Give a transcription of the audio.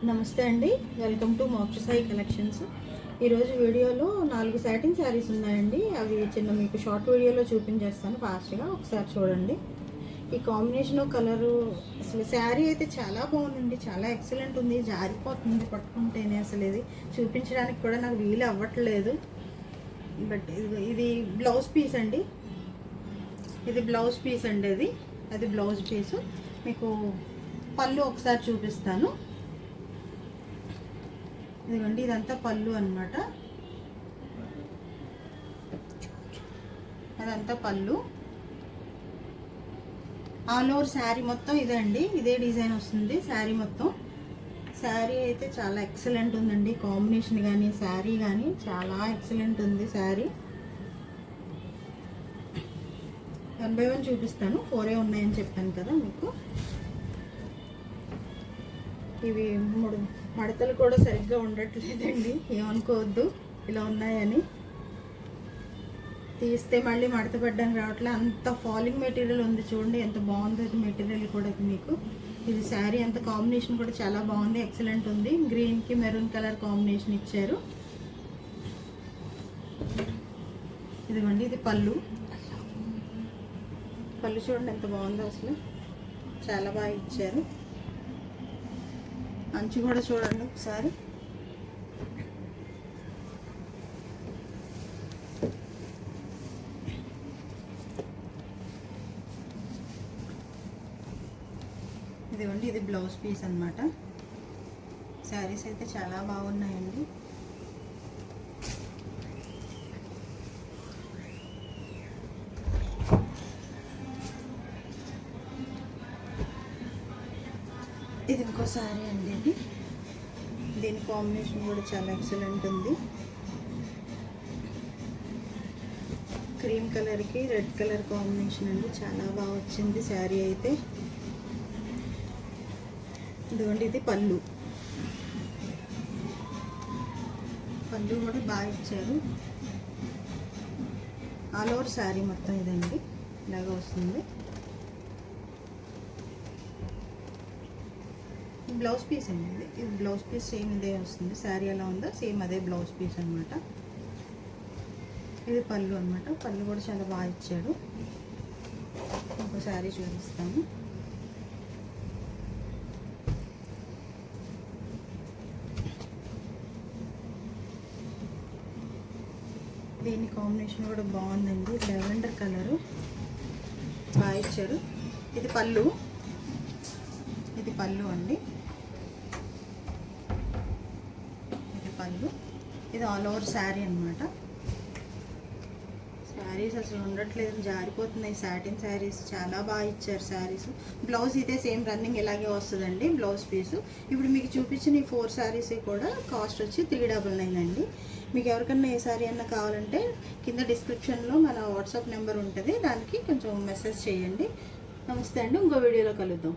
నమస్తే అండి, welcome to మోక్ష సాయి కలెక్షన్స్. ఈరోజు వీడియోలో 4 సాటిన్ శారీస్ ఉన్నాయండి. అవి చిన్న మీకు షార్ట్ వీడియోలో చూపించేస్తాను ఫాస్ట్గా, ఒకసారి చూడండి. ఈ కాంబినేషన్ కలరు అసలు శారీ అయితే చాలా బాగుందండి, చాలా ఎక్సలెంట్ ఉంది. జారిపోతుంది పట్టుకుంటేనే, అసలు ఇది చూపించడానికి కూడా నాకు వీలు అవ్వట్లేదు. బట్ ఇది బ్లౌజ్ పీస్ అండి, ఇది బ్లౌజ్ పీస్ అండి. అది బ్లౌజ్ పీసు. మీకు పళ్ళు ఒకసారి చూపిస్తాను. ఇదిగోండి, ఇదంతా పళ్ళు అన్నమాట. అదంతా పళ్ళు. ఆల్ ఓవర్ శారీ మొత్తం ఇదే అండి, ఇదే డిజైన్ వస్తుంది శారీ మొత్తం. శారీ అయితే చాలా ఎక్సలెంట్ ఉందండి, కాంబినేషన్ కానీ శారీ కానీ చాలా ఎక్సలెంట్ ఉంది శారీ. 1 by 1 చూపిస్తాను. 4 ఉన్నాయని చెప్పాను కదా మీకు. ఇవి 3 మడతలు కూడా సరిగ్గా ఉండట్లేదండి, ఏమనుకోవద్దు ఇలా ఉన్నాయని. తీస్తే మళ్ళీ మడత పెట్టడానికి రావట్లే, అంత ఫాలింగ్ మెటీరియల్ ఉంది. చూడండి ఎంత బాగుంది అది మెటీరియల్ కూడా మీకు. ఇది శారీ అంత కాంబినేషన్ కూడా చాలా బాగుంది, ఎక్సలెంట్ ఉంది. గ్రీన్కి మెరూన్ కలర్ కాంబినేషన్ ఇచ్చారు. ఇదిగోండి, ఇది పళ్ళు. పళ్ళు చూడండి ఎంత బాగుందో, అసలు చాలా బాగా ఇచ్చారు. అంచు కూడా చూడండి ఒకసారి. ఇదిగోండి, ఇది బ్లౌజ్ పీస్ అన్నమాట. శారీస్ అయితే చాలా బాగున్నాయండి. ఇది ఇంకో శారీ అండి. దీని కాంబినేషన్ కూడా చాలా ఎక్సలెంట్ ఉంది. క్రీమ్ కలర్కి రెడ్ కలర్ కాంబినేషన్ అండి, చాలా బాగా వచ్చింది శారీ అయితే. ఇదిగోండి, ఇది పళ్ళు. పళ్ళు కూడా బాగా ఇచ్చారు. ఆల్ ఓవర్ శారీ మొత్తం ఇదండి, ఇలాగా వస్తుంది. బ్లౌజ్ పీస్ అండి ఇది బ్లౌజ్ పీస్ సేమ్ ఇదే వస్తుంది. శారీ ఎలా ఉందో సేమ్ అదే బ్లౌజ్ పీస్ అనమాట. ఇది పళ్ళు అనమాట. పళ్ళు కూడా చాలా బాగా ఇచ్చాడు. ఇంకో శారీ చూపిస్తాను. దీని కాంబినేషన్ కూడా బాగుందండి, లెవెండర్ కలరు బాగా ఇచ్చారు. ఇది పళ్ళు, ఇది పళ్ళు అండి. పళ్ళు. ఇది ఆల్ ఓవర్ శారీ అనమాట. శారీస్ అసలు ఉండట్లేదు, జారిపోతున్నాయి. సాటిన్ శారీస్ చాలా బాగా ఇచ్చారు శారీస్. బ్లౌజ్ ఇదే సేమ్ రన్నింగ్ ఇలాగే వస్తుందండి బ్లౌజ్ పీసు. ఇప్పుడు మీకు చూపించిన ఈ 4 శారీస్ కూడా కాస్ట్ వచ్చి 399 అండి. మీకు ఎవరికన్నా ఏ శారీ అన్నా కావాలంటే కింద డిస్క్రిప్షన్లో మన వాట్సాప్ నెంబర్ ఉంటుంది, దానికి కొంచెం మెసేజ్ చేయండి. నమస్తే అండి, ఇంకో వీడియోలో కలుద్దాం.